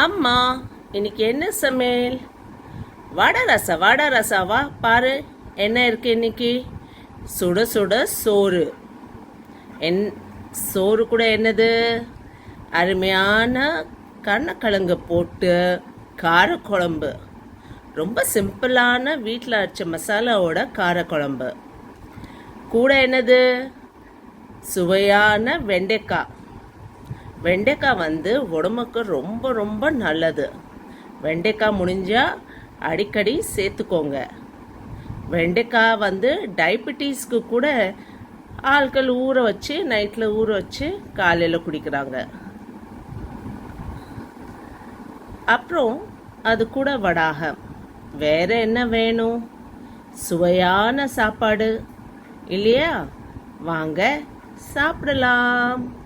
அம்மா, இன்னைக்கு என்ன சமையல்? வாடா ரசா வா பாரு, என்ன இருக்கு இன்னைக்கு? சுட சுட சோறு. என் சோறு கூட என்னது? அருமையான கருணக்கிழங்கு போட்டு காரக்குழம்பு. ரொம்ப சிம்பிளான வீட்டில் அரைச்ச மசாலாவோட காரக்குழம்பு. கூட என்னது? சுவையான வெண்டைக்காய். வெண்டைக்காய் உடம்புக்கு ரொம்ப ரொம்ப நல்லது. வெண்டைக்காய் முடிஞ்சா அடிக்கடி சேர்த்துக்கோங்க. வெண்டைக்காய் டயபிட்டிஸ்க்கு கூட ஆட்கள் ஊற வச்சு நைட்டில் ஊற வச்சு காலையில் குடிக்கிறாங்க. அப்புறம் அது கூட வடாகம். வேற என்ன வேணும்? சுவையான சாப்பாடு இல்லையா? வாங்க சாப்பிடலாம்.